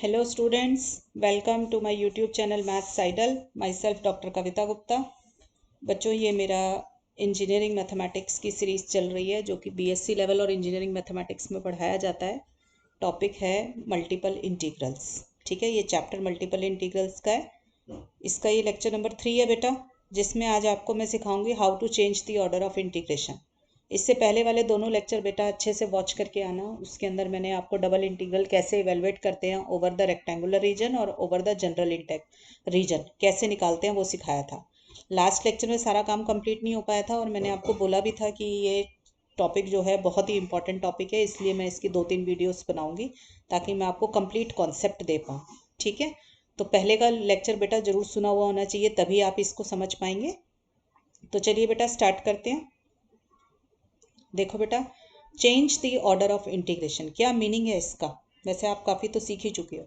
Hello students, welcome to my YouTube channel Maths Idol. Myself doctor Kavita Gupta. बच्चों, ये मेरा engineering mathematics की series चल रही है जो कि बीएससी लेवल और इंजीनियरिंग मैथमेटिक्स में पढ़ाया जाता है। टॉपिक है मल्टीपल इंटीग्रल्स। ठीक है, ये चैप्टर मल्टीपल इंटीग्रल्स का है। इसका ये लेक्चर नंबर 3 है बेटा, जिसमें आज आपको मैं सिखाऊंगी how to change the order of integration. इससे पहले वाले दोनों लेक्चर बेटा अच्छे से वॉच करके आना। उसके अंदर मैंने आपको डबल इंटीग्रल कैसे इवेलुएट करते हैं ओवर द रेक्टेंगुलर रीजन और ओवर द जनरल रीजन कैसे निकालते हैं वो सिखाया था। लास्ट लेक्चर में सारा काम कंप्लीट नहीं हो पाया था और मैंने आपको बोला भी था कि ये टॉपिक जो है बहुत ही इंपॉर्टेंट टॉपिक है, इसलिए मैं इसकी 2-3 वीडियोस बनाऊंगी ताकि मैं आपको कंप्लीट कॉन्सेप्ट दे पाऊँ। ठीक है, तो पहले का लेक्चर बेटा जरूर सुना हुआ होना चाहिए, तभी आप इसको समझ पाएंगे। तो चलिए बेटा स्टार्ट करते हैं। देखो बेटा, change the order of integration क्या मीनिंग है इसका? वैसे आप काफ़ी तो सीख ही चुके हो।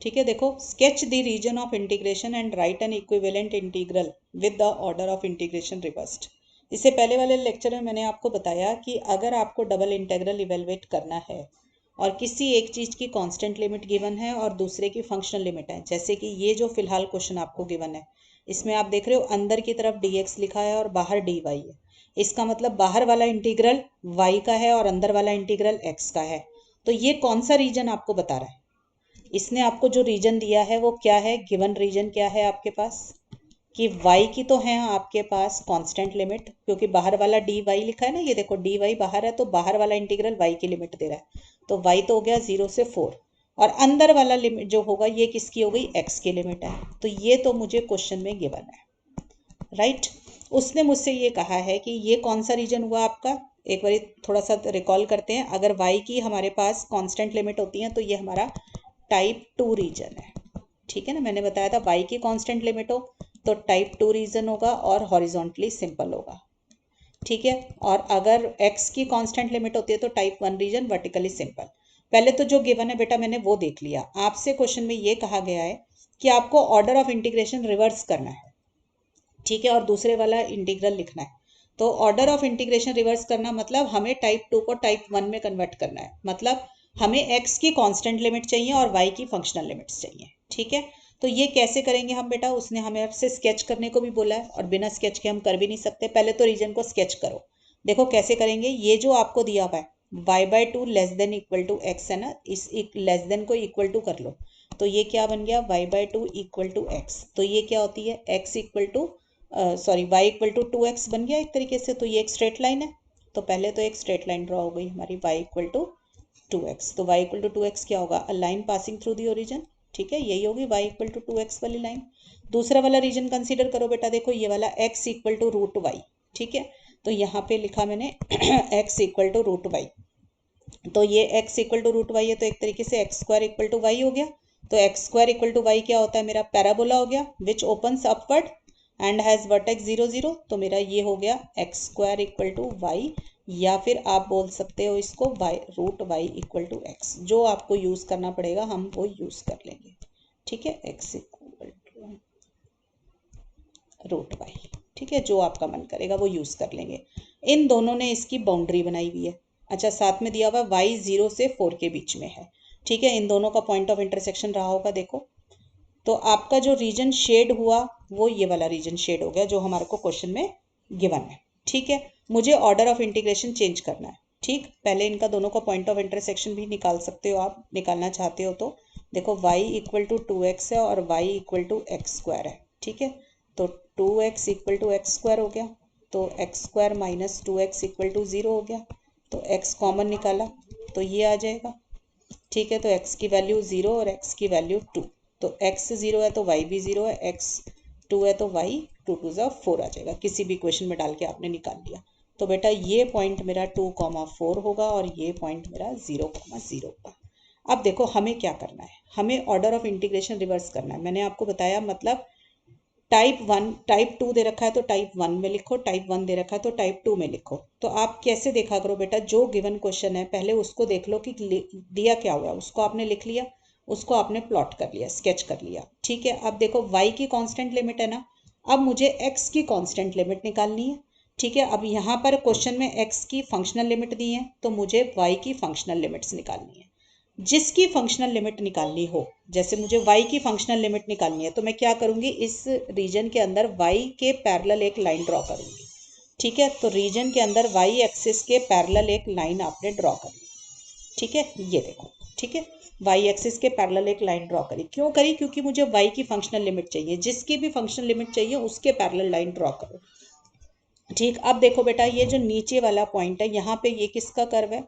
ठीक है, देखो, sketch the region of integration and write an equivalent integral with the order of integration reversed. इससे पहले वाले लेक्चर में मैंने आपको बताया कि अगर आपको डबल इंटीग्रल इवेलुएट करना है और किसी एक चीज़ की कांस्टेंट लिमिट गिवन है और दूसरे की फंक्शनल लिमिट है, जैसे कि ये जो फिलहाल क्वेश्चन आपको गिवन है, इसमें आप देख रहे हो अंदर की तरफ dx लिखा है और बाहर dy है। इसका मतलब बाहर वाला इंटीग्रल y का है और अंदर वाला इंटीग्रल x का है। तो ये कौन सा रीजन आपको बता रहा है? इसने आपको जो रीजन दिया है वो क्या है? गिवन रीजन क्या है आपके पास कि y की तो है आपके पास कांस्टेंट लिमिट, क्योंकि बाहर वाला dy लिखा है ना, ये देखो dy बाहर है तो बाहर वाला इंटीग्रल y की लिमिट दे रहा है। तो y तो हो गया 0 से 4 और अंदर वाला लिमिट जो होगा ये किसकी हो गई? x की लिमिट है। तो ये तो मुझे क्वेश्चन में गिवन है, राइट। उसने मुझसे ये कहा है कि ये कौन सा रीजन हुआ आपका? एक बार थोड़ा सा रिकॉल करते हैं। अगर y की हमारे पास कांस्टेंट लिमिट होती है तो ये हमारा टाइप 2 रीजन है। ठीक है ना, मैंने बताया था y की कांस्टेंट लिमिट हो तो टाइप 2 रीजन होगा और हॉरिजॉन्टली सिंपल होगा। ठीक है, और अगर x की कांस्टेंट लिमिट होती है तो टाइप 1 रीजन वर्टिकली सिंपल। पहले तो जो गिवन है बेटा मैंने वो देख लिया। आपसे क्वेश्चन में ये कहा गया है कि आपको ऑर्डर ऑफ इंटीग्रेशन रिवर्स करना है। ठीक है, और दूसरे वाला इंटीग्रल लिखना है। तो ऑर्डर ऑफ इंटीग्रेशन रिवर्स करना मतलब हमें टाइप 2 को टाइप 1 में कन्वर्ट करना है। मतलब हमें x की कांस्टेंट लिमिट चाहिए और y की फंक्शनल लिमिट्स चाहिए। ठीक है, तो ये कैसे करेंगे हम बेटा? उसने हमें आपसे स्केच करने को भी बोला है और बिना स्केच के हम कर भी नहीं सकते। पहले तो रीजन को स्केच करो। देखो कैसे करेंगे। ये जो आपको दिया हुआ है y/2 less than equal to x है ना, इस लेस देन को इक्वल टू कर लो। तो ये क्या बन गया? y/2 equal to x. तो ये क्या होती है? x equal to y equal to 2x बन गया एक तरीके से। तो ये एक स्ट्रेट लाइन है, तो पहले तो एक स्ट्रेट लाइन ड्रॉ हो गई हमारी y इक्वल टू 2x। तो y इक्वल टू 2x क्या होगा? A line passing through the origin. ठीक है, यही होगी y इक्वल टू 2x वाली लाइन। दूसरा वाला रीजन कंसीडर करो बेटा। देखो ये वाला x equal to root y. ठीक है, तो यहाँ पे लिखा मैंने x equal to root y. तो ये x equal to root y है तो एक तरीके से x square equal to y हो गया। तो x square equal to y क्या होता है? मेरा पैराबोला हो गया which opens upward and has vertex 0 0। तो मेरा ये हो गया x square equal to Y, या फिर आप बोल सकते हो इसको y root y equal to x. जो आपको यूज करना पड़ेगा हम वो यूज कर लेंगे। ठीक है, x equal to root y. ठीक है, जो आपका मन करेगा वो यूज कर लेंगे। इन दोनों ने इसकी बाउंड्री बनाई हुई है। अच्छा, साथ में दिया हुआ y 0 से 4 के बीच में है। ठीक है, इन दोनों का पॉइंट ऑफ इंटरसेक्शन रहा होगा। देखो, तो आपका जो रीजन शेड हुआ वो ये वाला रीजन शेड हो गया जो हमारे को क्वेश्चन में गिवन है। ठीक है, मुझे ऑर्डर ऑफ इंटीग्रेशन चेंज करना है। ठीक, पहले इनका दोनों का पॉइंट ऑफ इंटरसेक्शन भी निकाल सकते हो आप, निकालना चाहते हो तो। देखो y इक्वल टू 2x है और y equal to x square है। ठीक है, तो 2x equal to x square हो गया, तो x square minus 2x equal to 0 हो गया। तो x कॉमन निकाला तो ये आ जाएगा। ठीक है, तो x की वैल्यू 0 और x की वैल्यू 2। तो x 0 है तो y भी 0 है, x 2 है तो y 2 2 4 आ जाएगा। किसी भी क्वेश्चन में डाल के आपने निकाल लिया। तो बेटा ये पॉइंट मेरा 2,4 होगा और ये पॉइंट मेरा 0,0 होगा। अब देखो हमें क्या करना है, हमें ऑर्डर ऑफ इंटीग्रेशन रिवर्स करना है। मैंने आपको बताया, मतलब टाइप 1 टाइप 2 दे रखा है तो टाइप 1 में लिखो, टाइप 1 दे रखा है तो टाइप 2 में लिखो। तो आप कैसे देखा करो बेटा, जो गिवन क्वेश्चन है पहले उसको देख लो कि दिया क्या हुआ, उसको आपने लिख लिया, उसको आपने प्लॉट कर लिया, स्केच कर लिया। ठीक है, अब देखो y की कांस्टेंट लिमिट है ना, अब मुझे x की कांस्टेंट लिमिट निकालनी है। ठीक है, अब यहाँ पर क्वेश्चन में x की फंक्शनल लिमिट दी है तो मुझे y की फंक्शनल लिमिट्स निकालनी है। जिसकी फंक्शनल लिमिट निकालनी हो, जैसे मुझे y की फंक्शनल लिमिट निकालनी है तो मैं क्या करूंगी, इस रीजन के अंदर y के पैरेलल एक लाइन ड्रॉ करूंगी। ठीक है, तो रीजन के अंदर y एक्सिस के पैरेलल एक लाइन आपने ड्रॉ करी। ठीक है, ये देखो। ठीक है, y एक्सिस के पैरेलल एक लाइन ड्रॉ करी। क्यों करी? क्योंकि मुझे y की फंक्शनल लिमिट चाहिए, जिसकी भी फंक्शनल लिमिट चाहिए उसके पैरेलल लाइन ड्रॉ करो। ठीक, अब देखो बेटा, ये जो नीचे वाला पॉइंट है यहाँ पे, ये किसका कर्व है?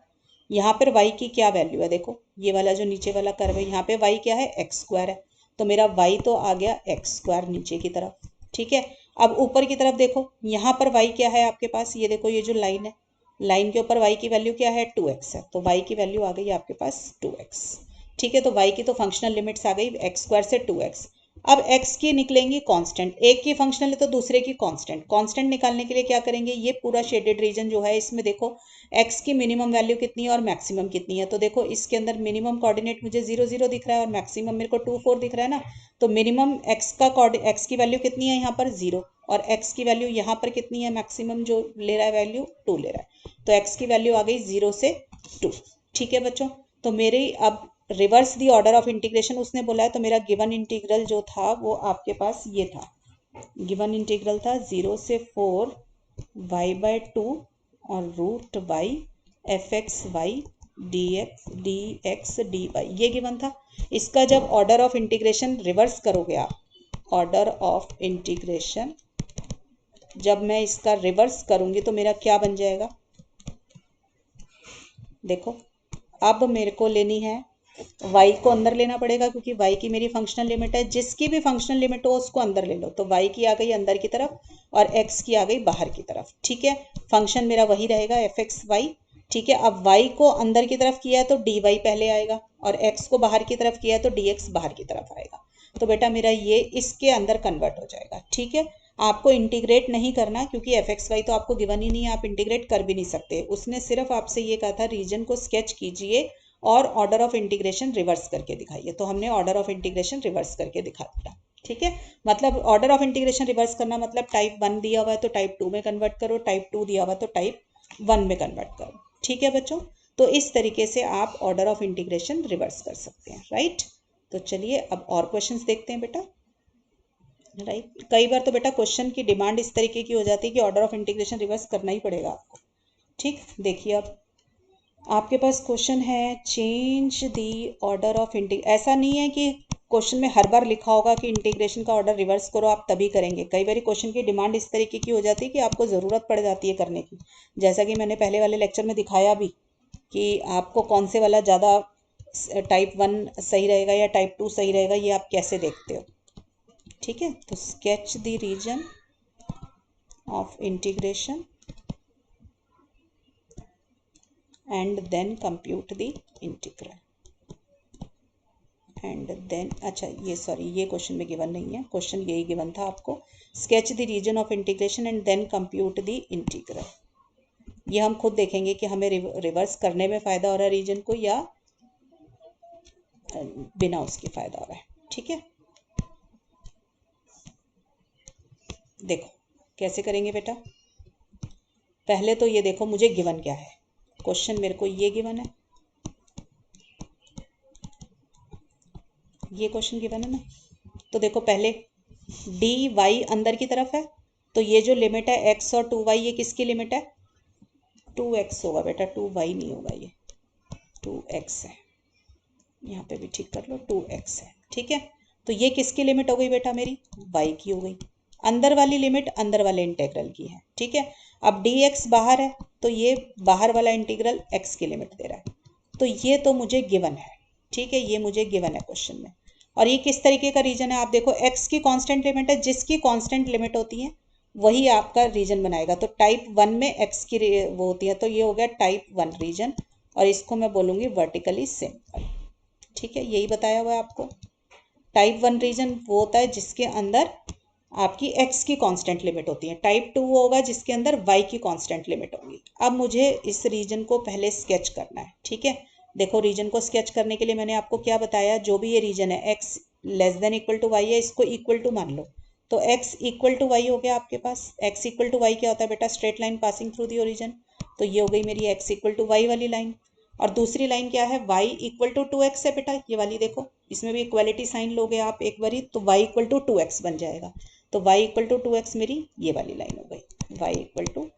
यहाँ पर y की क्या वैल्यू है? देखो ये वाला जो नीचे वाला कर्व है, यहाँ पे y क्या है? एक्स स्क्वायर है। तो मेरा y तो आ गया एक्स स्क्वायर नीचे की तरफ। ठीक है, अब ऊपर की तरफ देखो, यहाँ पर y क्या है आपके पास? ये देखो, ये जो लाइन है, लाइन के ऊपर y की वैल्यू क्या है? 2x है। तो y की वैल्यू आ गई आपके पास 2x। ठीक है, तो y की तो फंक्शनल लिमिट्स आ गई एक्स स्क्वायर से 2x। अब x की निकलेंगी कांस्टेंट, एक की फंक्शनल है तो दूसरे की कांस्टेंट। कांस्टेंट निकालने के लिए क्या करेंगे, ये पूरा शेडेड रीजन जो है इसमें देखो x की मिनिमम वैल्यू कितनी है और मैक्सिमम कितनी है। तो देखो इसके अंदर मिनिमम कोऑर्डिनेट मुझे 0 0 दिख रहा है और मैक्सिमम मेरे को 2 4 दिख रहा है ना। तो मिनिमम x की वैल्यू कितनी है यहाँ पर? 0। और x की वैल्यू यहाँ पर कितनी है? मैक्सिमम जो ले रहा है वैल्यू 2 ले रहा है। तो x की वैल्यू आ गई 0 से 2। ठीक है बच्चों, तो मेरी अब reverse the order of integration उसने बोला है, तो मेरा गिवन इंटीग्रल जो था वो आपके पास ये था। गिवन इंटीग्रल था 0 से 4 y/2 और root y f x y d x d y, ये गिवन था। इसका जब ऑर्डर ऑफ इंटीग्रेशन रिवर्स करोगे आप, ऑर्डर ऑफ इंटीग्रेशन जब मैं इसका रिवर्स करूंगी तो मेरा क्या बन जाएगा? देखो, अब मेरे को लेनी है y को अंदर लेना पड़ेगा, क्योंकि y की मेरी फंक्शनल लिमिट है। जिसकी भी फंक्शनल लिमिट हो उसको अंदर ले लो। तो y की आ गई अंदर की तरफ और x की आ गई बाहर की तरफ। ठीक है, फंक्शन मेरा वही रहेगा एफ एक्स वाई। ठीक है, अब y को अंदर की तरफ किया है तो dy पहले आएगा, और x को बाहर की तरफ किया है तो dx बाहर की तरफ आएगा। तो बेटा मेरा ये इसके अंदर कन्वर्ट हो जाएगा। ठीक है, आपको इंटीग्रेट नहीं करना, क्योंकि एफ एक्स वाई तो आपको गिवन ही नहीं है, आप इंटीग्रेट कर भी नहीं सकते। उसने सिर्फ आपसे ये कहा था रीजन को स्केच कीजिए और ऑर्डर ऑफ इंटीग्रेशन रिवर्स करके दिखाइए। तो हमने ऑर्डर ऑफ इंटीग्रेशन रिवर्स करके दिखा दिया। ठीक है, मतलब ऑर्डर ऑफ इंटीग्रेशन रिवर्स करना मतलब टाइप 1 दिया हुआ है तो टाइप 2 में कन्वर्ट करो, टाइप 2 दिया हुआ है तो टाइप 1 में कन्वर्ट करो। ठीक है बच्चों, तो इस तरीके से आप ऑर्डर ऑफ इंटीग्रेशन रिवर्स कर सकते हैं। राइट, तो चलिए अब और क्वेश्चंस देखते हैं बेटा। राइट, कई बार तो बेटा क्वेश्चन की डिमांड इस तरीके की हो जाती है कि ऑर्डर ऑफ इंटीग्रेशन रिवर्स करना ही पड़ेगा आपको। ठीक, देखिए अब आपके पास क्वेश्चन है चेंज दी ऑर्डर ऑफ ऐसा नहीं है कि क्वेश्चन में हर बार लिखा होगा कि इंटीग्रेशन का ऑर्डर रिवर्स करो, आप तभी करेंगे। कई बार क्वेश्चन की डिमांड इस तरीके की हो जाती है कि आपको ज़रूरत पड़ जाती है करने की। जैसा कि मैंने पहले वाले लेक्चर में दिखाया भी कि आपको कौन से वाला ज़्यादा टाइप 1 सही रहेगा या टाइप 2 सही रहेगा, ये आप कैसे देखते हो। ठीक है, तो sketch the region of integration and then compute the integral and then, अच्छा ये सॉरी, ये क्वेश्चन में गिवन नहीं है, क्वेश्चन यही गिवन था आपको, sketch the region of integration and then compute the integral. ये हम खुद देखेंगे कि हमें रिवर्स करने में फ़ायदा हो रहा है रीजन को या बिना उसके फ़ायदा हो रहा है। ठीक है, देखो कैसे करेंगे बेटा। पहले तो ये देखो मुझे गिवन क्या है, क्वेश्चन मेरे को ये गिवन है, ये क्वेश्चन गिवन है ना। तो देखो पहले डी वाई अंदर की तरफ है, तो ये जो लिमिट है एक्स और 2y, ये किसकी लिमिट है? 2x होगा बेटा, 2y नहीं होगा, ये 2x है। यहाँ पे भी ठीक कर लो, 2x है। ठीक है, तो ये किसकी लिमिट हो गई बेटा? मेरी y की हो गई। अंदर वाली लिमिट अंदर वाले इंटीग्रल की है। ठीक है, अब dx बाहर है तो ये बाहर वाला इंटीग्रल x की लिमिट दे रहा है। तो ये तो मुझे गिवन है। ठीक है, ये मुझे गिवन है क्वेश्चन में। और ये किस तरीके का रीजन है? आप देखो x की कांस्टेंट लिमिट है, जिसकी कांस्टेंट लिमिट होती है वही आपका रीजन बनाएगा। तो टाइप 1 में x की वो होती है, तो ये हो गया टाइप 1 रीजन, और इसको मैं बोलूँगी वर्टिकली सिंपल। ठीक है, यही बताया हुआ है आपको। टाइप 1 रीजन वो होता है जिसके अंदर आपकी x की कांस्टेंट लिमिट होती है। टाइप 2 होगा जिसके अंदर y की कांस्टेंट लिमिट होगी। अब मुझे इस रीजन को पहले स्केच करना है। ठीक है, देखो रीजन को स्केच करने के लिए मैंने आपको क्या बताया, जो भी ये रीजन है x less than equal to y है, इसको इक्वल टू मान लो। तो x इक्वल टू वाई हो गया आपके पास। x इक्वल टू वाई क्या होता है बेटा? Straight line passing through the origin. तो ये हो गई मेरी x इक्वल टू वाई वाली लाइन। और दूसरी लाइन क्या है, y इक्वल टू 2x है बेटा, ये वाली देखो, इसमें भी इक्वालिटी साइन लोगे आप एक बारी तो y इक्वल टू 2x बन जाएगा। तो y इक्वल टू 2x मेरी ये वाली लाइन हो गई, y इक्वल टू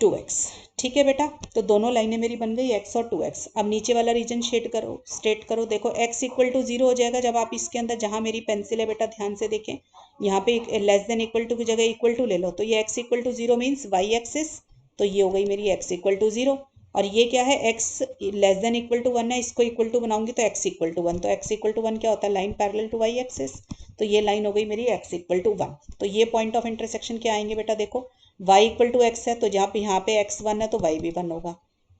2x। ठीक है बेटा, तो दोनों लाइनें मेरी बन गई x और 2x। अब नीचे वाला रीजन स्टेट करो। देखो x इक्वल टू 0 हो जाएगा जब आप इसके अंदर, जहां मेरी पेंसिल है बेटा ध्यान से देखें, यहाँ पे लेस देन इक्वल टू की जगह इक्वल टू ले लो, तो ये x equal to 0 means y axis, तो ये हो गई मेरी x इक्वल टू 0। और ये क्या है, x less than equal to 1 है, इसको इक्वल टू बनाऊंगी तो x इक्वल टू 1, तो x इक्वल टू 1 क्या होता है, line parallel to y axis, तो ये लाइन हो गई मेरी x इक्वल टू 1। तो ये पॉइंट ऑफ इंटरसेक्शन क्या आएंगे बेटा, देखो y इक्वल टू एक्स है तो जहाँ पे यहाँ पे x 1 है तो y भी 1 होगा।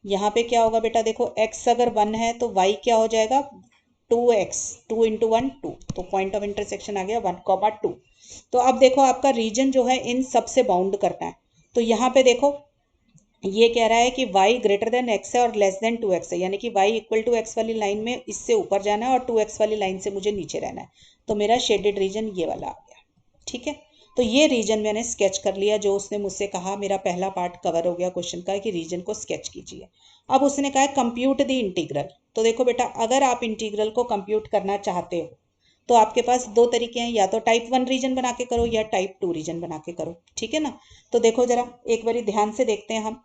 यहाँ पे क्या होगा बेटा, देखो x अगर 1 है तो y क्या हो जाएगा, 2x, 2 इंटू 1 2, तो पॉइंट ऑफ इंटरसेक्शन आ गया 1,2। तो अब देखो आपका रीजन जो है इन सब से बाउंड करना है, तो यहाँ पे देखो ये कह रहा है कि y ग्रेटर देन x है और लेस देन 2x है, यानी कि y इक्वल टू x वाली लाइन में इससे ऊपर जाना है और 2x वाली लाइन से मुझे नीचे रहना है, तो मेरा शेडेड रीजन ये वाला आ गया। ठीक है, तो ये रीजन मैंने स्केच कर लिया, जो उसने मुझसे कहा, मेरा पहला पार्ट कवर हो गया क्वेश्चन का कि रीजन को स्केच कीजिए। अब उसने कहा कंप्यूट द इंटीग्रल, तो देखो बेटा अगर आप इंटीग्रल को कंप्यूट करना चाहते हो तो आपके पास दो तरीके हैं, या तो टाइप 1 रीजन बना के करो या टाइप 2 रीजन बना के करो। ठीक है ना, तो देखो जरा एक बारी ध्यान से देखते हैं हम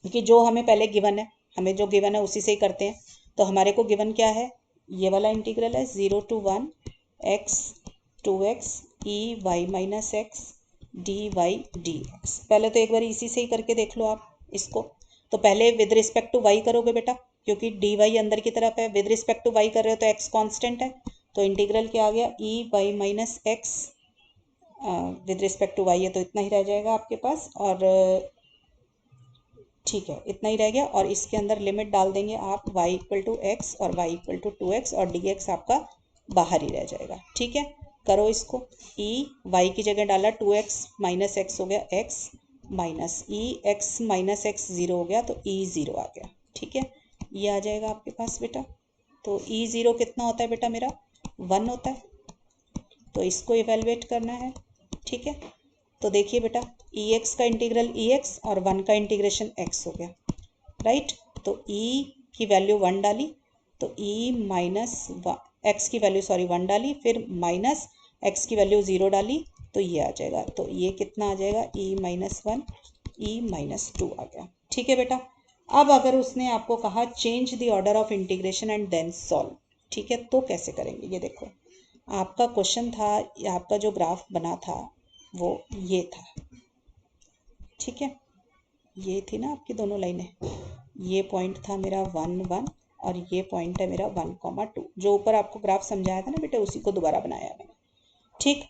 कि जो हमें पहले गिवन है, हमें जो गिवन है उसी से ही करते हैं। तो हमारे को गिवन क्या है, ये वाला इंटीग्रल है 0 to 1 x 2x e y minus x d y d x. पहले तो एक बार इसी से ही करके देख लो आप इसको। तो पहले विद रिस्पेक्ट टू y करोगे बेटा, क्योंकि डी वाई अंदर की तरफ है, विद रिस्पेक्ट टू y कर रहे हो तो x कांस्टेंट है, तो इंटीग्रल क्या आ गया e y minus x, with respect to y है तो इतना ही रह जाएगा आपके पास, और ठीक है इतना ही रह गया। और इसके अंदर लिमिट डाल देंगे आप y इक्वल टू एक्स और y इक्वल टू 2x, और dx आपका बाहर ही रह जाएगा। ठीक है, करो इसको, e y की जगह डाला 2x माइनस एक्स हो गया x, minus e x minus x 0 हो गया तो e 0 आ गया। ठीक है, ये आ जाएगा आपके पास बेटा। तो e 0 कितना होता है बेटा, मेरा 1 होता है, तो इसको इवेलुएट करना है। ठीक है, तो देखिए बेटा ई एक्स का इंटीग्रल ई एक्स और 1 का इंटीग्रेशन x हो गया, राइट। तो e की वैल्यू 1 डाली तो e माइनस एक्स की वैल्यू 1 डाली, फिर माइनस x की वैल्यू 0 डाली तो ये आ जाएगा। तो ये कितना आ जाएगा, e माइनस 1 e माइनस 2 आ गया। ठीक है बेटा, अब अगर उसने आपको कहा change the order of integration and then solve, ठीक है, तो कैसे करेंगे, ये देखो आपका क्वेश्चन था, आपका जो ग्राफ बना था वो ये था। ठीक है, ये थी ना आपकी दोनों लाइनें, ये पॉइंट था मेरा 1 1 और ये पॉइंट है मेरा 1,2, जो ऊपर आपको ग्राफ समझाया था ना बेटा उसी को दोबारा बनाया मैंने। ठीक,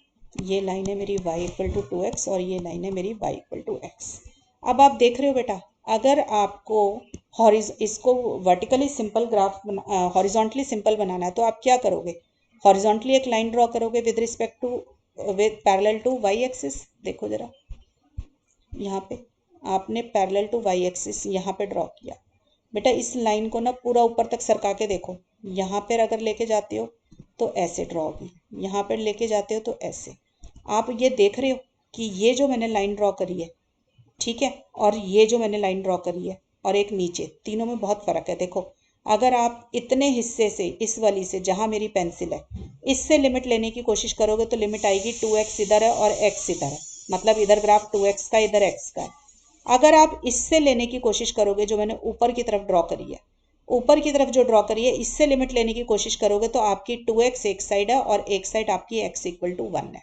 ये लाइन है मेरी y इक्वल टू 2x और ये लाइन है मेरी y इक्वल टू x। अब आप देख रहे हो बेटा, अगर आपको इसको vertically simple graph horizontally simple बनाना है तो आप क्या करोगे, हॉरिजॉन्टली एक लाइन ड्रॉ करोगे with respect to with parallel to y axis. देखो जरा यहाँ पे आपने पैरेलल टू y एक्सिस यहाँ पे ड्रॉ किया बेटा, इस लाइन को ना पूरा ऊपर तक सरका के देखो, यहाँ पर अगर लेके जाते हो तो ऐसे ड्रॉ होगी, यहाँ पर लेके जाते हो तो ऐसे। आप ये देख रहे हो कि ये जो मैंने लाइन ड्रॉ करी है, ठीक है, और ये जो मैंने लाइन ड्रॉ करी है और एक नीचे, तीनों में बहुत फ़र्क है। देखो अगर आप इतने हिस्से से, इस वाली से जहाँ मेरी पेंसिल है, इससे लिमिट लेने की कोशिश करोगे तो लिमिट आएगी 2x इधर है और x इधर है, मतलब इधर ग्राफ 2x का इधर x का है। अगर आप इससे लेने की कोशिश करोगे, जो मैंने ऊपर की तरफ ड्रॉ करी है, ऊपर की तरफ जो ड्रॉ करी है इससे लिमिट लेने की कोशिश करोगे तो आपकी 2x एक साइड है और एक साइड आपकी x इक्वल टू 1 है।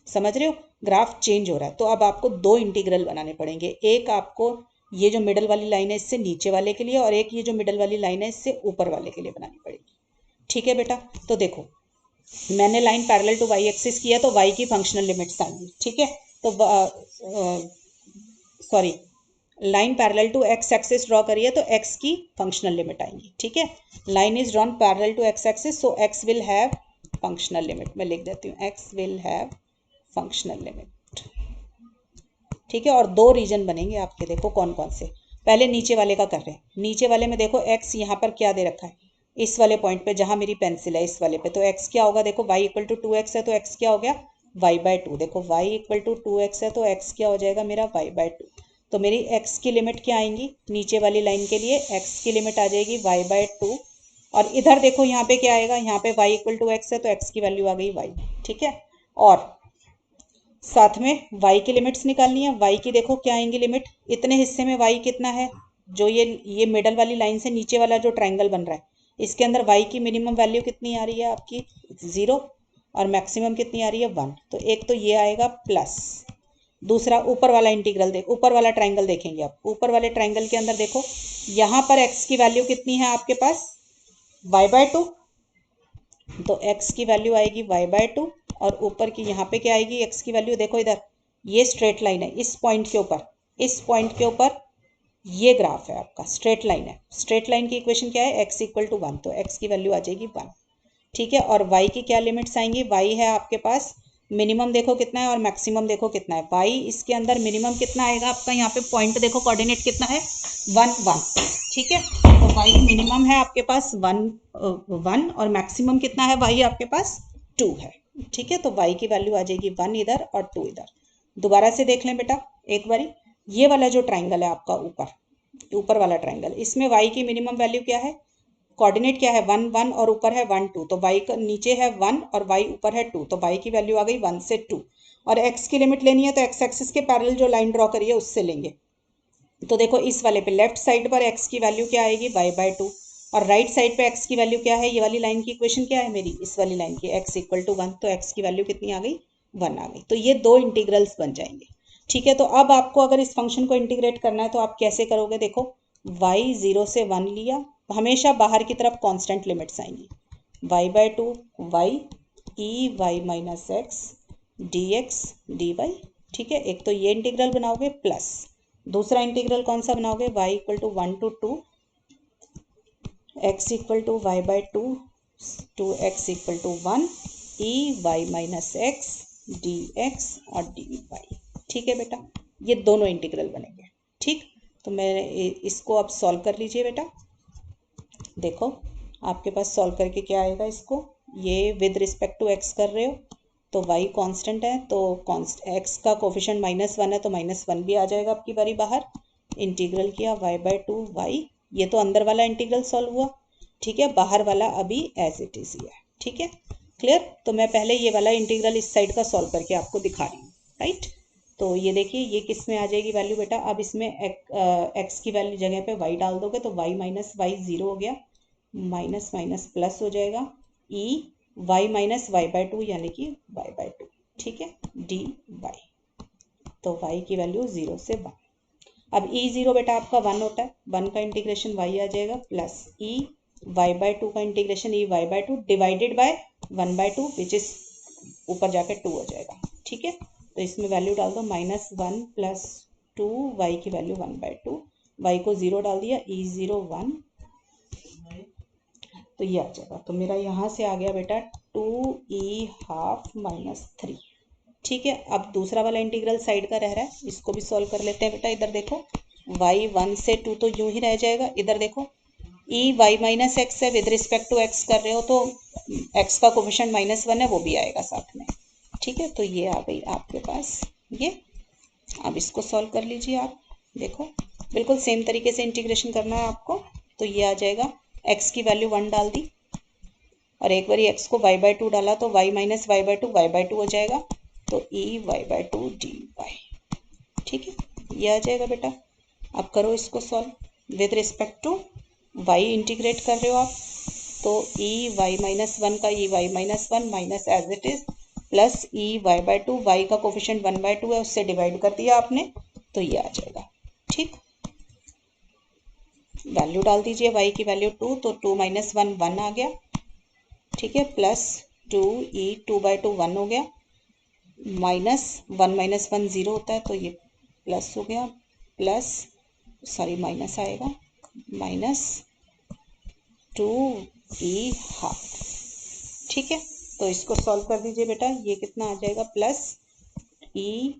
समझ रहे हो, ग्राफ चेंज हो रहा है। तो अब आपको दो इंटीग्रल बनाने पड़ेंगे, एक आपको ये जो मिडल वाली लाइन है इससे नीचे वाले के लिए, और एक ये जो मिडल वाली लाइन है इससे ऊपर वाले के लिए बनानी पड़ेगी। ठीक है बेटा, तो देखो मैंने line parallel to y axis किया तो वाई की फंक्शनल लिमिट्स आएंगी। ठीक है, तो sorry line parallel to x axis draw करिए तो एक्स की फंक्शनल लिमिट आएंगी। ठीक है, line is drawn parallel to x axis so x will have functional limit, मैं लिख देती हूँ x will have functional limit. ठीक है, और दो रीजन बनेंगे आपके, देखो कौन कौन से। पहले नीचे वाले का कर रहे हैं, नीचे वाले में देखो x यहाँ पर क्या दे रखा है, इस वाले पॉइंट पे जहाँ मेरी पेंसिल है इस वाले पे, तो x क्या होगा, देखो y इक्वल टू 2x है तो x क्या हो गया y बाय 2। देखो y इक्वल टू 2x है तो x क्या हो जाएगा मेरा y बाय 2। तो मेरी x की लिमिट क्या आएंगी, नीचे वाली लाइन के लिए x की लिमिट आ जाएगी y/2, और इधर देखो यहाँ पे क्या आएगा, यहाँ पे y इक्वल टू एक्स है तो x की वैल्यू आ गई y, ठीक है। और साथ में y की लिमिट्स निकालनी है, y की देखो क्या आएंगी लिमिट, इतने हिस्से में y कितना है, जो ये मिडल वाली लाइन से नीचे वाला जो ट्रायंगल बन रहा है, इसके अंदर y की मिनिमम वैल्यू कितनी आ रही है आपकी 0, और मैक्सिमम कितनी आ रही है 1। तो एक तो ये आएगा प्लस, दूसरा ऊपर वाला इंटीग्रल देख, ऊपर वाला ट्रायंगल देखेंगे आप, ऊपर वाले ट्रायंगल के अंदर देखो यहाँ पर x की वैल्यू कितनी है आपके पास y/2, तो x की वैल्यू आएगी y/2, और ऊपर की यहाँ पे क्या आएगी x की वैल्यू, देखो इधर ये स्ट्रेट लाइन है, इस पॉइंट के ऊपर, इस पॉइंट के ऊपर ये ग्राफ है आपका, स्ट्रेट लाइन है, स्ट्रेट लाइन की इक्वेशन क्या है, x इक्वल टू 1, तो x की वैल्यू आ जाएगी 1, ठीक है। और y की क्या लिमिट्स आएंगी, y है आपके पास मिनिमम देखो कितना है और मैक्सिमम देखो कितना है, y इसके अंदर मिनिमम कितना आएगा आपका, यहाँ पे पॉइंट देखो कोऑर्डिनेट कितना है 1 1, ठीक है। तो y मिनिमम है आपके पास 1 और मैक्सिमम कितना है y आपके पास 2 है, ठीक है। तो y की वैल्यू आ जाएगी 1 इधर और 2 इधर। दोबारा से देख लें बेटा एक बारी, ये वाला जो ट्राइंगल है आपका ऊपर वाला ट्राइंगल, इसमें y की मिनिमम वैल्यू क्या है, कोऑर्डिनेट क्या है 1 1 और ऊपर है 1 2, तो y का नीचे है 1 और y ऊपर है 2, तो y की वैल्यू आ गई 1 से 2। और x की लिमिट लेनी है तो x एक्सिस के पैरेलल जो लाइन ड्रॉ करिए उससे लेंगे। तो देखो इस वाले पे लेफ्ट साइड पर x की वैल्यू क्या आएगी y/2, और राइट साइड पे x की वैल्यू क्या है, ये वाली लाइन की इक्वेशन क्या है मेरी, इस वाली लाइन की x इक्वल टू 1, तो x की वैल्यू कितनी आ गई 1 आ गई। तो ये दो इंटीग्रल्स बन जाएंगे, ठीक है। तो अब आपको अगर इस फंक्शन को इंटीग्रेट करना है तो आप कैसे करोगे, देखो y 0 से 1 लिया, हमेशा बाहर की तरफ कांस्टेंट लिमिट्स आएंगी, y/2 y e y minus x dx dy, ठीक है। एक तो ये इंटीग्रल बनाओगे, प्लस दूसरा इंटीग्रल कौन सा बनाओगे, y equal to 1 to 2 x equal to y/2 to x equal to 1 e y minus x dx और dy, ठीक है बेटा। ये दोनों इंटीग्रल बनेंगे, ठीक। तो मैं इसको अब सॉल्व कर लीजिए बेटा, देखो आपके पास सॉल्व करके क्या आएगा, इसको ये विद रिस्पेक्ट टू x कर रहे हो तो y कांस्टेंट है, तो x का कोफिशिएंट -1 है तो -1 भी आ जाएगा आपकी बारी बाहर, इंटीग्रल किया y/2 y, ये तो अंदर वाला इंटीग्रल सॉल्व हुआ, ठीक है। बाहर वाला अभी एज इट इज ही है, ठीक है, क्लियर। तो मैं पहले ये वाला इंटीग्रल इस साइड का सॉल्व करके आपको दिखा रही हूँ, राइट। तो ये देखिए ये किस में आ जाएगी वैल्यू बेटा, अब इसमें x की वैल्यू जगह पे y डाल दोगे तो y माइनस वाई 0 हो गया, माइनस माइनस प्लस हो जाएगा, e y माइनस y/2 यानी कि y/2, ठीक है, dy, तो y की वैल्यू 0 से 1। अब e0 बेटा आपका 1 होता है, 1 का इंटीग्रेशन y आ जाएगा, प्लस e y/2 का integration e y/2 divided by 1/2 which is ऊपर जाकर 2 हो जाएगा, ठीक है। तो इसमें वैल्यू डाल दो -1 प्लस 2, y की वैल्यू 1/2, y को 0 डाल दिया, e0 1, तो ये आ जाएगा। तो मेरा यहाँ से आ गया बेटा 2e½ -3, ठीक है। अब दूसरा वाला इंटीग्रल साइड का रह रहा है, इसको भी सॉल्व कर लेते हैं बेटा। इधर देखो y 1 से 2 तो यूं ही रह जाएगा, इधर देखो e y माइनस एक्स है, विद रिस्पेक्ट टू x कर रहे हो तो x का कोफिशिएंट -1 है वो भी आएगा साथ में, ठीक है। तो ये आ गई आपके पास ये। अब इसको सॉल्व कर लीजिए आप, देखो बिल्कुल सेम तरीके से इंटीग्रेशन करना है आपको। तो ये आ जाएगा, x की वैल्यू 1 डाल दी और एक बार x को y/2 डाला तो y माइनस y/2 y/2 हो जाएगा, तो e y/2 dy, ठीक है, ये आ जाएगा बेटा। अब करो इसको solve with respect to y integrate कर रहे हो आप, तो e y माइनस 1 का e y minus 1 minus as it is plus e y/2, y का कोफिशिएंट 1/2 है उससे डिवाइड कर दिया आपने, तो ये आ जाएगा, ठीक। वैल्यू डाल दीजिए y की वैल्यू 2, तो 2 माइनस 1 1 आ गया, ठीक है, प्लस 2e 2/2 1 हो गया, माइनस 1 माइनस 1 0 होता है तो ये प्लस हो गया, प्लस सॉरी माइनस आएगा, माइनस 2e½ ठीक है। तो इसको सॉल्व कर दीजिए बेटा, ये कितना आ जाएगा, plus e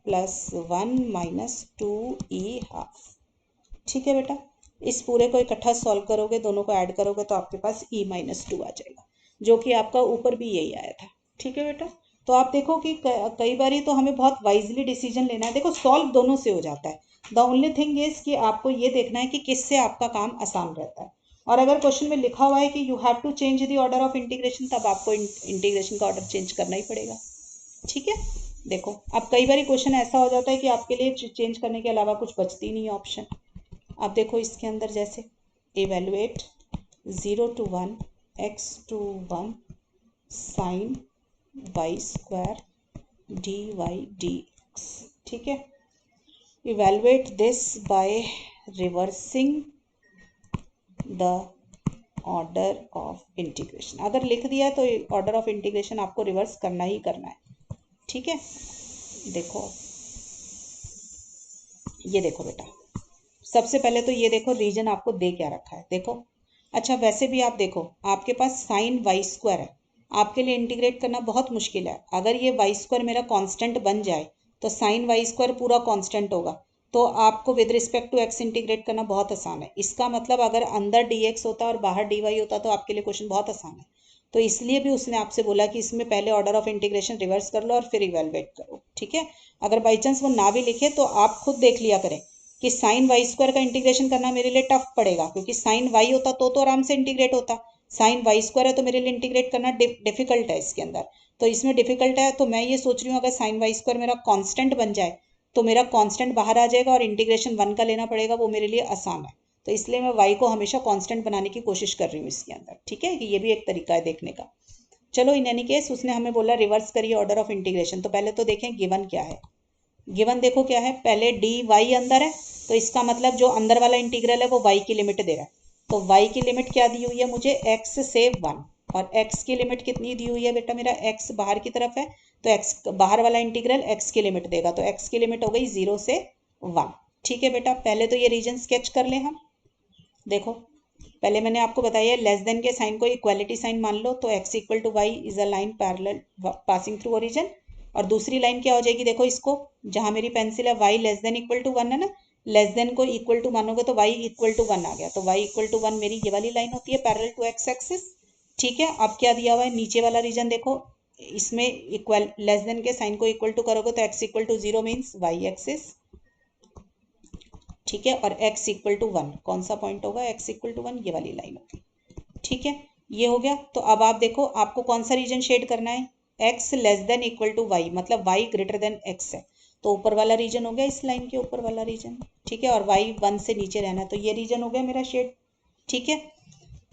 plus 1 minus 2e½ ठीक है बेटा। इस पूरे को इकट्ठा सॉल्व करोगे, दोनों को ऐड करोगे तो आपके पास e-2 आ जाएगा, जो कि आपका ऊपर भी यही आया था, ठीक है बेटा। तो आप देखो कि कई बार तो हमें बहुत वाइजली डिसीजन लेना है। देखो सॉल्व दोनों से हो जाता है, द ओनली थिंग इज कि आपको ये देखना है कि किससे आपका काम आसान रहता है। और अगर क्वेश्चन में लिखा हुआ है कि you have to change the order of integration, तब आपको इंटीग्रेशन का ऑर्डर चेंज करना ही पड़ेगा। ठीक है, देखो अब कई बार क्वेश्चन ऐसा हो जाता है कि आपके लिए चेंज करने के अलावा कुछ बचती नहीं है ऑप्शन। अब देखो इसके अंदर जैसे evaluate 0 to 1 x to 1 sine y square d y d x. ठीक है, evaluate this by reversing the order of integration. अगर लिख दिया तो ऑर्डर ऑफ इंटीग्रेशन आपको रिवर्स करना ही करना है। ठीक है, देखो ये देखो बेटा, सबसे पहले तो ये देखो रीजन आपको दे क्या रखा है, देखो। अच्छा वैसे भी आप देखो, आपके पास साइन वाई स्क्वायर है, आपके लिए इंटीग्रेट करना बहुत मुश्किल है। अगर ये वाई स्क्वायर मेरा कांस्टेंट बन जाए तो साइन वाई स्क्वायर पूरा कांस्टेंट होगा, तो आपको with respect to x integrate करना बहुत आसान है। इसका मतलब अगर अंदर डी एक्स होता और बाहर डी वाई होता तो आपके लिए क्वेश्चन बहुत आसान है। तो इसलिए भी उसने आपसे बोला कि इसमें पहले ऑर्डर ऑफ इंटीग्रेशन रिवर्स कर लो और फिर इवेलुएट करो। ठीक है, अगर बाई चांस वो ना भी लिखे तो आप खुद देख लिया करें कि साइन वाई स्क्वायर का इंटीग्रेशन करना मेरे लिए टफ पड़ेगा, क्योंकि साइन वाई होता तो आराम से इंटीग्रेट होता। साइन वाई स्क्वायर है तो मेरे लिए इंटीग्रेट करना डिफिकल्ट है इसके अंदर। तो इसमें डिफिकल्ट है, तो मैं ये सोच रही हूँ अगर साइन वाई स्क्वायर मेरा कांस्टेंट बन जाए तो मेरा कांस्टेंट बाहर आ जाएगा और इंटीग्रेशन 1 का लेना पड़ेगा, वो मेरे लिए आसान है। तो इसलिए मैं वाई को हमेशा कांस्टेंट बनाने की कोशिश कर रही हूँ इसके अंदर। ठीक है, कि ये भी एक तरीका है देखने का। चलो इन एनी केस उसने हमें बोला रिवर्स करिए ऑर्डर ऑफ इंटीग्रेशन, तो पहले तो देखें गिवन क्या है। गिवन देखो क्या है, पहले डी वाई अंदर है, तो इसका मतलब जो अंदर वाला इंटीग्रल है वो y की लिमिट दे रहा है। तो y की लिमिट क्या दी हुई है मुझे, x से 1, और x की लिमिट कितनी दी हुई है बेटा, मेरा x बाहर की तरफ है, तो x बाहर वाला इंटीग्रल x की लिमिट देगा, तो x की लिमिट हो गई 0 से 1। ठीक है बेटा, पहले तो ये रीजन स्केच कर लें हम। देखो पहले मैंने आपको बताया लेस देन के साइन को इक्वालिटी साइन मान लो, तो x equal to y is a line parallel passing through origin. और दूसरी लाइन क्या हो जाएगी, देखो इसको, जहां मेरी पेंसिल है y less than equal to 1 है ना, लेस देन को इक्वल टू मानोगे तो y इक्वल टू 1 आ गया, तो y इक्वल टू 1 मेरी ये वाली लाइन होती है पैरेलल टू x एक्सिस। ठीक है, अब क्या दिया हुआ है नीचे वाला रीजन देखो, इसमें इक्वल लेस देन के साइन को इक्वल टू करोगे तो x equal to 0 means y axis. ठीक है, और x इक्वल टू 1 कौन सा पॉइंट होगा, x इक्वल टू 1 ये वाली लाइन होगी। ठीक है, ये हो गया। तो अब आप देखो आपको कौन सा रीजन शेड करना है, x less than equal to y, मतलब y ग्रेटर देन x है, तो ऊपर वाला रीजन हो गया इस लाइन के ऊपर वाला रीजन। ठीक है, और y 1 से नीचे रहना है, तो ये रीजन हो गया मेरा शेड। ठीक है,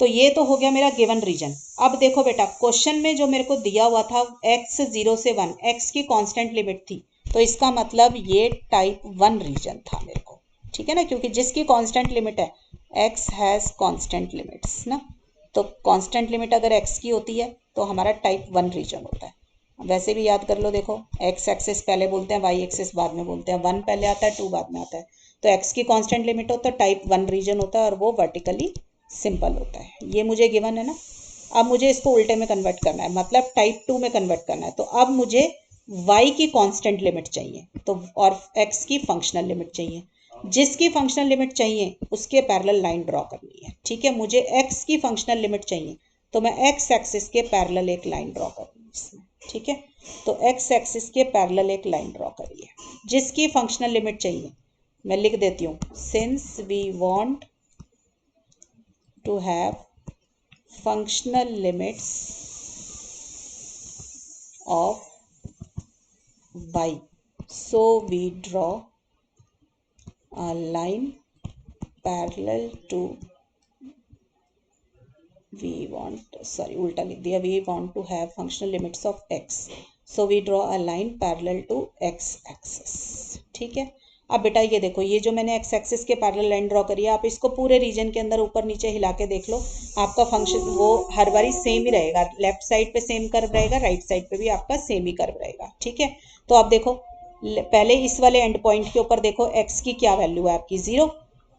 तो ये तो हो गया मेरा गिवन रीजन। अब देखो बेटा क्वेश्चन में जो मेरे को दिया हुआ था x 0 से 1, x की कांस्टेंट लिमिट थी, तो इसका मतलब ये टाइप 1 रीजन था मेरे को। ठीक है ना, क्योंकि जिसकी कांस्टेंट लिमिट है, x हैज कांस्टेंट लिमिट्स ना, तो कांस्टेंट लिमिट अगर x की होती है तो हमारा टाइप 1 रीजन होता है। वैसे भी याद कर लो, देखो x एक्सिस पहले बोलते हैं, y एक्सिस बाद में बोलते हैं, 1 पहले आता है 2 बाद में आता है, तो x की कांस्टेंट लिमिट हो तो टाइप 1 रीजन होता है और वो वर्टिकली सिंपल होता है। ये मुझे गिवन है ना, अब मुझे इसको उल्टे में कन्वर्ट करना है, मतलब टाइप 2 में कन्वर्ट करना है। तो अब मुझे y की कांस्टेंट लिमिट चाहिए, तो और x की फंक्शनल लिमिट चाहिए। जिसकी फंक्शनल लिमिट चाहिए उसके पैरेलल लाइन ड्रॉ करनी है। ठीक है, मुझे x की फंक्शनल लिमिट चाहिए, तो मैं x एक्सिस के पैरेलल एक लाइन ड्रॉ करूँगी इसमें। ठीक है, तो x एक्सिस के पैरेलल एक लाइन ड्रॉ करिए। जिसकी फंक्शनल लिमिट चाहिए मैं लिख देती हूँ, since we want to have functional limits of y, so we draw a line parallel to उल्टा लिख दिया, we want to have functional limits of x, so we draw a line parallel to x axis। ठीक है, अब बेटा ये देखो, ये जो मैंने x एक्सिस के पैरेलल लाइन ड्रॉ करी है, आप इसको पूरे रीजन के अंदर ऊपर नीचे हिला के देख लो, आपका फंक्शन वो हर बारी सेम ही रहेगा, लेफ्ट साइड पे सेम कर्व रहेगा, राइट साइड पे भी आपका सेम ही कर्व रहेगा। ठीक है, तो आप देखो पहले इस वाले एंड पॉइंट के ऊपर देखो x की क्या वैल्यू है आपकी 0,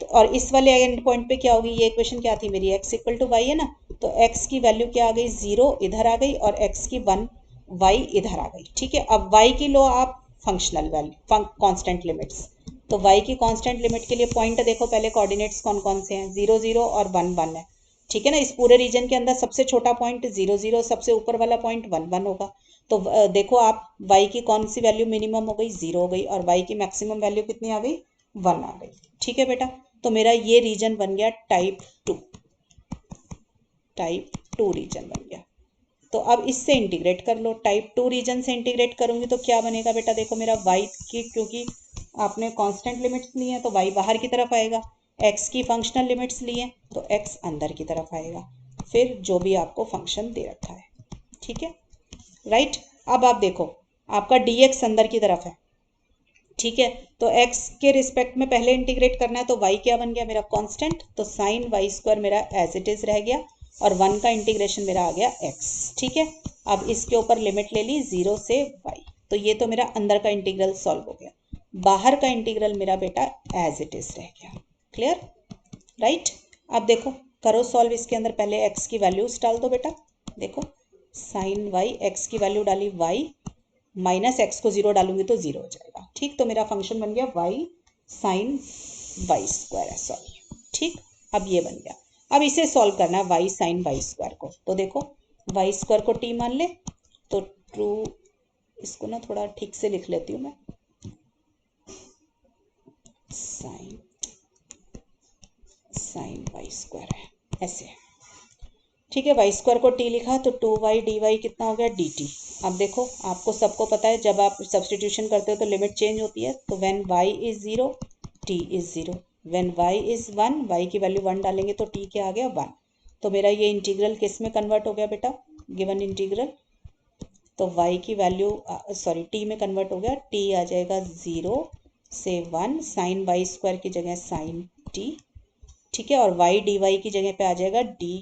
तो और इस वाले एंड पॉइंट पे क्या होगी, ये इक्वेशन क्या थी मेरी, x इक्वल टू वाई है ना, तो x की वैल्यू क्या आ गई 0 इधर आ गई और x की 1 y इधर आ गई। ठीक है, अब y की लो आप फंक्शनल वैल्यू कांस्टेंट लिमिट्स, तो y की कांस्टेंट लिमिट के लिए पॉइंट देखो पहले, कोऑर्डिनेट्स कौन कौन से हैं, 0 0 और 1 1 है। ठीक है ना, इस पूरे रीजन के अंदर सबसे छोटा पॉइंट 0 0, सबसे ऊपर वाला पॉइंट 1 1 होगा। तो देखो आप y की कौन सी वैल्यू मिनिमम हो गई, 0 हो गई, और y की मैक्सिमम वैल्यू कितनी आ गई, 1 आ गई। ठीक है बेटा, तो मेरा ये रीजन बन गया टाइप टू रीजन बन गया। तो अब इससे इंटीग्रेट कर लो, टाइप टू रीजन से इंटीग्रेट करूंगी तो क्या बनेगा बेटा, देखो मेरा y की, क्योंकि आपने कांस्टेंट लिमिट्स ली हैं तो y बाहर की तरफ आएगा, x की फंक्शनल लिमिट्स ली हैं तो x अंदर की तरफ आएगा, फिर जो भी आपको फंक्शन दे रखा है। ठीक है, राइट। अब आप देखो आपका dx अंदर की तरफ है, ठीक है, तो x के रिस्पेक्ट में पहले इंटीग्रेट करना है, तो y क्या बन गया मेरा कांस्टेंट, तो साइन वाई स्क्वायर मेरा एज इट इज रह गया, और 1 का इंटीग्रेशन मेरा आ गया x। ठीक है, अब इसके ऊपर लिमिट ले ली 0 से y, तो ये तो मेरा अंदर का इंटीग्रल सॉल्व हो गया, बाहर का इंटीग्रल मेरा बेटा एज इट इज रह गया। Clear, right. अब देखो करो सॉल्व, इसके अंदर पहले x की वैल्यूज डाल दो बेटा, देखो साइन वाई, एक्स की वैल्यू डाली y, माइनस एक्स को 0 डालूंगी तो 0 हो जाएगा। ठीक, तो मेरा फंक्शन बन गया y साइन वाई स्क्वायर है, सॉरी। ठीक, अब ये बन गया, अब इसे सॉल्व करना है y साइन वाई स्क्वायर को, तो देखो वाई स्क्वायर को t मान ले, तो ट्रू, इसको ना थोड़ा ठीक से लिख लेती हूँ मैं, साइन वाई स्क्वायर है ऐसे। ठीक है, वाई स्क्वायर को t लिखा तो 2y dy कितना हो गया dt। अब देखो आपको सबको पता है जब आप सब्सटीट्यूशन करते हो तो लिमिट चेंज होती है, तो when y is 0 t is 0, when y is 1 y की वैल्यू 1 डालेंगे तो t क्या आ गया 1। तो मेरा ये इंटीग्रल किस में कन्वर्ट हो गया बेटा, गिवन इंटीग्रल, तो y की वैल्यू सॉरी t में कन्वर्ट हो गया, t आ जाएगा 0 से 1 साइन वाई स्क्वायर की जगह साइन t। ठीक है, और y dy की जगह पे आ जाएगा d,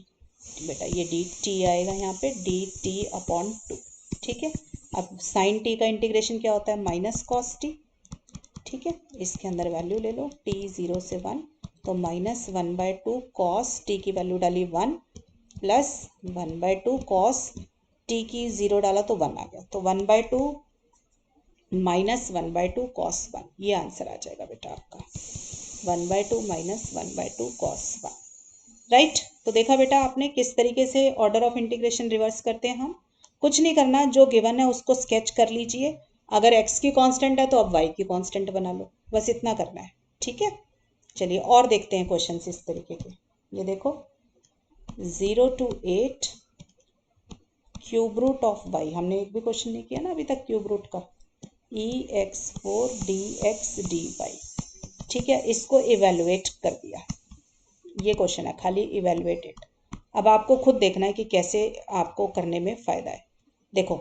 बेटा ये डी टी आएगा यहाँ पे, डी टी अपॉन 2। ठीक है, अब साइन टी का इंटीग्रेशन क्या होता है, माइनस कॉस टी। ठीक है, इसके अंदर वैल्यू ले लो, टी 0 से 1, तो माइनस 1/2 कॉस टी की वैल्यू डाली 1, प्लस 1/2 कॉस टी की 0 डाला तो 1 आ गया, तो 1/2 माइनस 1/2 कॉस 1, ये आंसर आ जाएगा बेटा आपका, 1/2 माइनस 1/2 कॉस 1। राइट, तो देखा बेटा आपने किस तरीके से ऑर्डर ऑफ इंटीग्रेशन रिवर्स करते हैं हम। कुछ नहीं करना, जो गिवन है उसको स्केच कर लीजिए, अगर x की कांस्टेंट है तो अब y की कांस्टेंट बना लो, बस इतना करना है। ठीक है, चलिए और देखते हैं क्वेश्चन इस तरीके के। ये देखो 0 to 8 cube root of y, हमने एक भी क्वेश्चन नहीं किया ना अभी तक क्यूब रूट का, ex4 dx dy। ठीक है, इसको इवेलुएट कर दिया, ये क्वेश्चन है खाली इवेलुएटेड। अब आपको खुद देखना है कि कैसे आपको करने में फ़ायदा है। देखो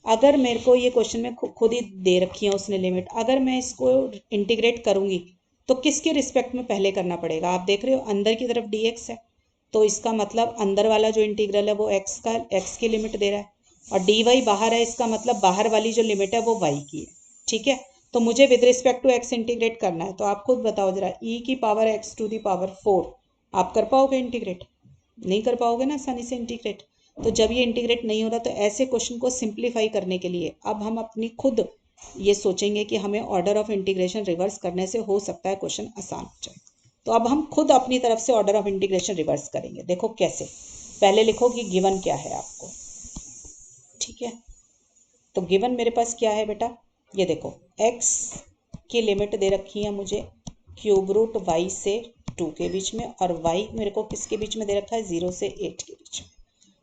अगर मेरे को ये क्वेश्चन में खुद ही दे रखी है उसने लिमिट, अगर मैं इसको इंटीग्रेट करूँगी तो किसके रिस्पेक्ट में पहले करना पड़ेगा, आप देख रहे हो अंदर की तरफ dx है, तो इसका मतलब अंदर वाला जो इंटीग्रल है वो x की लिमिट दे रहा है, और dy बाहर है, इसका मतलब बाहर वाली जो लिमिट है वो y की है। ठीक है, तो मुझे with respect to x integrate करना है, तो आप खुद बताओ जरा, e की power x to the power 4 आप कर पाओगे इंटीग्रेट, नहीं कर पाओगे ना आसानी से इंटीग्रेट। तो जब ये इंटीग्रेट नहीं हो रहा तो ऐसे क्वेश्चन को सिंप्लीफाई करने के लिए अब हम अपनी खुद ये सोचेंगे कि हमें ऑर्डर ऑफ इंटीग्रेशन रिवर्स करने से हो सकता है क्वेश्चन आसान हो जाए, तो अब हम खुद अपनी तरफ से ऑर्डर ऑफ इंटीग्रेशन रिवर्स करेंगे। देखो कैसे, पहले लिखो कि गिवन क्या है आपको। ठीक है, तो गिवन मेरे पास क्या है बेटा, ये देखो x की लिमिट दे रखी है मुझे क्यूब रूट y से 2 के बीच में, और y मेरे को किसके बीच में दे रखा है, 0 से 8 के बीच में।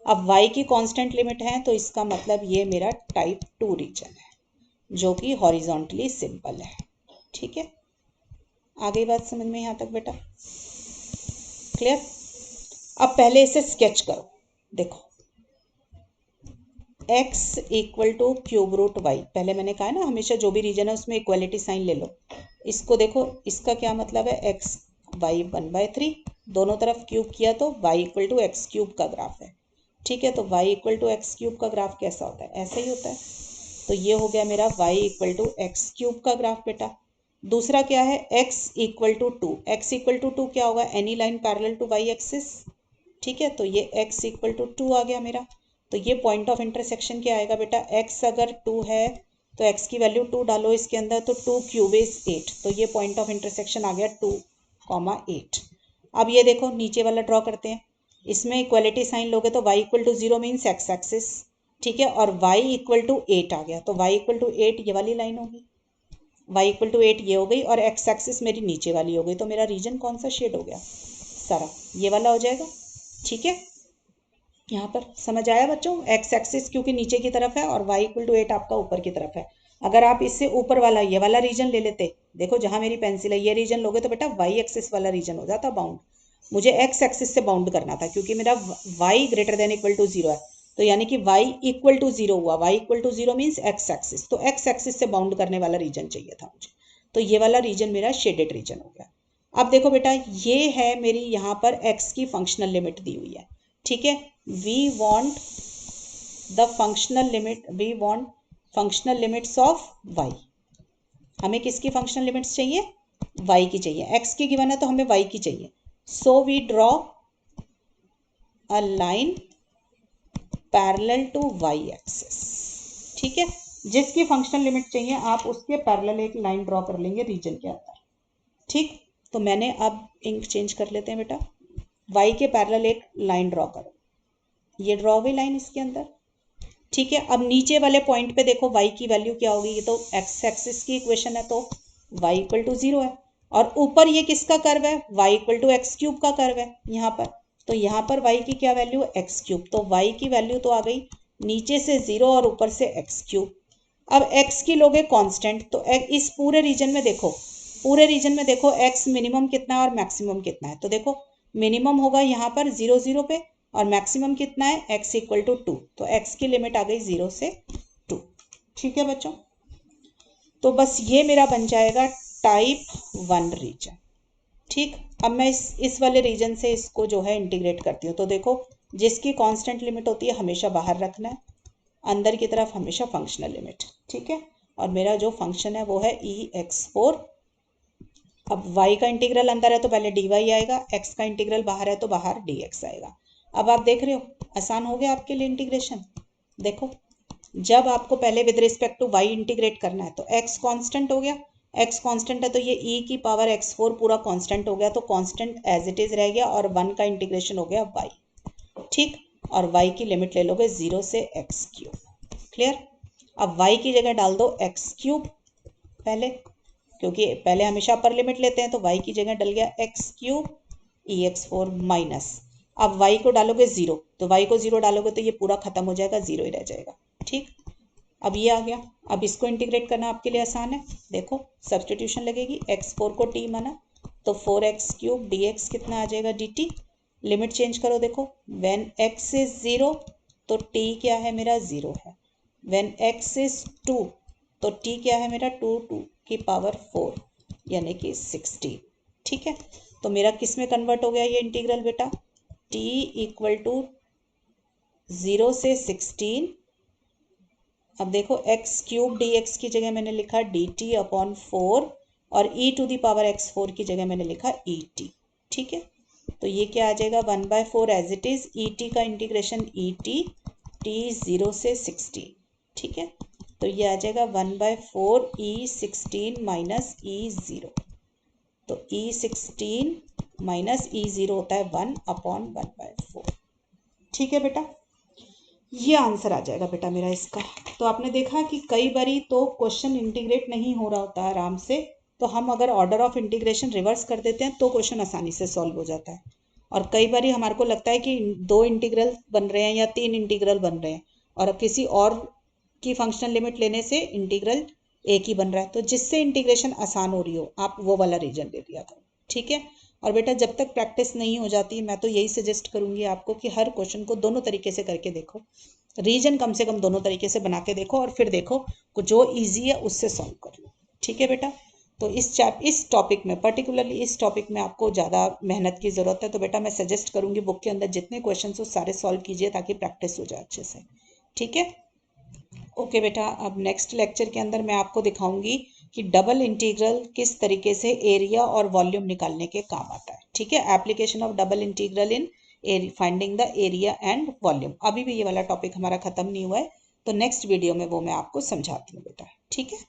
अब y की कांस्टेंट लिमिट है, तो इसका मतलब ये मेरा टाइप 2 रीजन है जो कि हॉरिजॉन्टली सिंपल है। ठीक है, आ गई बात समझ में यहाँ तक बेटा, क्लियर। अब पहले इसे स्केच करो, देखो x equal to cube root y, पहले मैंने कहा है ना हमेशा जो भी रीजन है उसमें इक्वलिटी साइन ले लो। इसको देखो, इसका क्या मतलब है, x y 1/3, दोनों तरफ क्यूब किया तो y equal to x cube का ग्राफ है। ठीक है, तो y equal to x cube का ग्राफ कैसा होता है, ऐसा ही होता है, तो ये हो गया मेरा y equal to x cube का ग्राफ बेटा। दूसरा क्या है, x equal to 2, x equal to 2 क्या होगा, any line parallel to y axis. ठीक है, तो ये x इक्वल टू 2 आ गया मेरा, तो ये पॉइंट ऑफ इंटरसेक्शन क्या आएगा बेटा, x अगर 2 है तो x की वैल्यू 2 डालो इसके अंदर, तो 2 क्यूब इज 8, तो ये पॉइंट ऑफ इंटरसेक्शन आ गया 2,8। अब ये देखो नीचे वाला ड्रॉ करते हैं, इसमें इक्वलिटी साइन लोगे तो y equal to 0 means x axis, ठीक है, और y इक्वल टू 8 आ गया, तो y इक्वल टू 8 ये वाली लाइन होगी, y इक्वल टू 8 ये हो गई, और x एक्सिस मेरी नीचे वाली हो गई, तो मेरा रीजन कौन सा शेड हो गया, सारा ये वाला हो जाएगा। ठीक है, यहाँ पर समझ आया बच्चों, x एक्सिस क्योंकि नीचे की तरफ है और y इक्वल टू 8 आपका ऊपर की तरफ है। अगर आप इससे ऊपर वाला ये वाला रीजन ले लेते, देखो जहां मेरी पेंसिल है ये रीजन लोगे तो बेटा y एक्सिस वाला रीजन हो जाता बाउंड। मुझे x एक्सिस से बाउंड करना था क्योंकि मेरा y greater than equal to 0 है, तो यानी कि y इक्वल टू 0 हुआ, y equal to 0 means x axis, तो x एक्सिस से बाउंड करने वाला रीजन चाहिए था मुझे, तो ये वाला रीजन मेरा शेडेड रीजन हो गया। अब देखो बेटा ये है मेरी यहाँ पर x की फंक्शनल लिमिट दी हुई है। ठीक है, we want functional limits of y, हमें किसकी फंक्शनल लिमिट्स चाहिए, y की चाहिए, x की गिवन है तो हमें y की चाहिए। So we draw a line parallel to y axis. ठीक है, जिसकी फंक्शनल लिमिट चाहिए आप उसके पैरेलल एक लाइन ड्रॉ कर लेंगे रीजन के अंदर। ठीक, तो मैंने अब इंक चेंज कर लेते हैं बेटा, y के पैरेलल एक लाइन ड्रॉ करो, ये ड्रॉ हो गई लाइन इसके अंदर। ठीक है, अब नीचे वाले पॉइंट पे देखो y की वैल्यू क्या होगी, ये तो x एक्सिस की इक्वेशन है तो y इक्वल टू 0 है, और ऊपर ये किसका कर्व है, y equal to x cube का कर्व है यहाँ पर, तो यहाँ पर y की क्या वैल्यू है, एक्स क्यूब, तो y की वैल्यू तो आ गई नीचे से 0 और ऊपर से एक्स क्यूब। अब x की लोगे कांस्टेंट, तो इस पूरे रीजन में देखो, पूरे रीजन में देखो x मिनिमम कितना है और मैक्सिमम कितना है, तो देखो मिनिमम होगा यहाँ पर 0 0 पे, और मैक्सिमम कितना है x इक्वल टू 2, तो x की लिमिट आ गई 0 से 2। ठीक है बच्चों, तो बस ये मेरा बन जाएगा टाइप 1 रीजन। ठीक, अब मैं इस वाले रीजन से इसको जो है इंटीग्रेट करती हूँ, तो देखो जिसकी कांस्टेंट लिमिट होती है हमेशा बाहर रखना है, अंदर की तरफ हमेशा फंक्शनल लिमिट। ठीक है, और मेरा जो फंक्शन है वो है ex4। अब y का इंटीग्रल अंदर है तो पहले dy आएगा, x का इंटीग्रल बाहर है तो बाहर dx आएगा। अब आप देख रहे हो आसान हो गया आपके लिए इंटीग्रेशन। देखो जब आपको पहले with respect to y integrate करना है तो x कांस्टेंट हो गया, x कांस्टेंट है तो ये e की पावर x4 पूरा कांस्टेंट हो गया, तो कांस्टेंट एज इट इज रह गया और 1 का इंटीग्रेशन हो गया y। ठीक, और y की लिमिट ले लोगे 0 से एक्स क्यूब। क्लियर, अब y की जगह डाल दो एक्स क्यूब पहले, क्योंकि पहले हमेशा अपर लिमिट लेते हैं, तो y की जगह डल गया एक्स क्यूब ex4 माइनस, अब y को डालोगे 0, तो y को 0 डालोगे तो ये पूरा खत्म हो जाएगा, 0 ही रह जाएगा। ठीक, अब ये आ गया, अब इसको इंटीग्रेट करना आपके लिए आसान है, देखो सब्सटीट्यूशन लगेगी, x4 को t माना तो 4x क्यूब dx कितना आ जाएगा dt, लिमिट चेंज करो, देखो व्हेन x इज 0 तो t क्या है मेरा 0 है, व्हेन x इज 2 तो t क्या है मेरा 2 की पावर 4 यानी कि 16। ठीक है, तो मेरा किस में कन्वर्ट हो गया ये इंटीग्रल बेटा, t इक्वल टू 0 से 16। अब देखो x क्यूब dx की जगह मैंने लिखा dt अपॉन 4 और e to the power x4 की जगह मैंने लिखा et। ठीक है, तो ये क्या आ जाएगा 1/4 एज इट इज, et का इंटीग्रेशन et t 0 से 16। ठीक है, तो ये आ जाएगा 1/4 e16 माइनस e0, तो e16 माइनस e0 होता है 1 अपॉन 1/4। ठीक है बेटा, ये आंसर आ जाएगा बेटा मेरा इसका। तो आपने देखा कि कई बारी तो क्वेश्चन इंटीग्रेट नहीं हो रहा होता आराम से, तो हम अगर ऑर्डर ऑफ इंटीग्रेशन रिवर्स कर देते हैं तो क्वेश्चन आसानी से सॉल्व हो जाता है। और कई बारी हमारे को लगता है कि 2 इंटीग्रल बन रहे हैं या 3 इंटीग्रल बन रहे हैं, और किसी और की फंक्शनल लिमिट लेने से इंटीग्रल एक ही बन रहा है, तो जिससे इंटीग्रेशन आसान हो रही हो आप वो वाला रीजन ले लिया करो। ठीक है, और बेटा जब तक प्रैक्टिस नहीं हो जाती मैं तो यही सजेस्ट करूंगी आपको कि हर क्वेश्चन को दोनों तरीके से करके देखो, रीजन कम से कम दोनों तरीके से बना के देखो, और फिर देखो जो इजी है उससे सॉल्व कर लो। ठीक है बेटा, तो इस टॉपिक में पर्टिकुलरली इस टॉपिक में आपको ज़्यादा मेहनत की ज़रूरत है, तो बेटा मैं सजेस्ट करूंगी बुक के अंदर जितने क्वेश्चन हो सारे सॉल्व कीजिए ताकि प्रैक्टिस हो जाए अच्छे से। ठीक है, ओके बेटा, अब नेक्स्ट लेक्चर के अंदर मैं आपको दिखाऊंगी कि डबल इंटीग्रल किस तरीके से एरिया और वॉल्यूम निकालने के काम आता है। ठीक है, application of double integral in finding the area and volume. अभी भी ये वाला टॉपिक हमारा खत्म नहीं हुआ है, तो नेक्स्ट वीडियो में वो मैं आपको समझाती हूँ बेटा। ठीक है,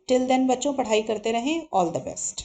टिल देन बच्चों पढ़ाई करते रहें, ऑल द बेस्ट।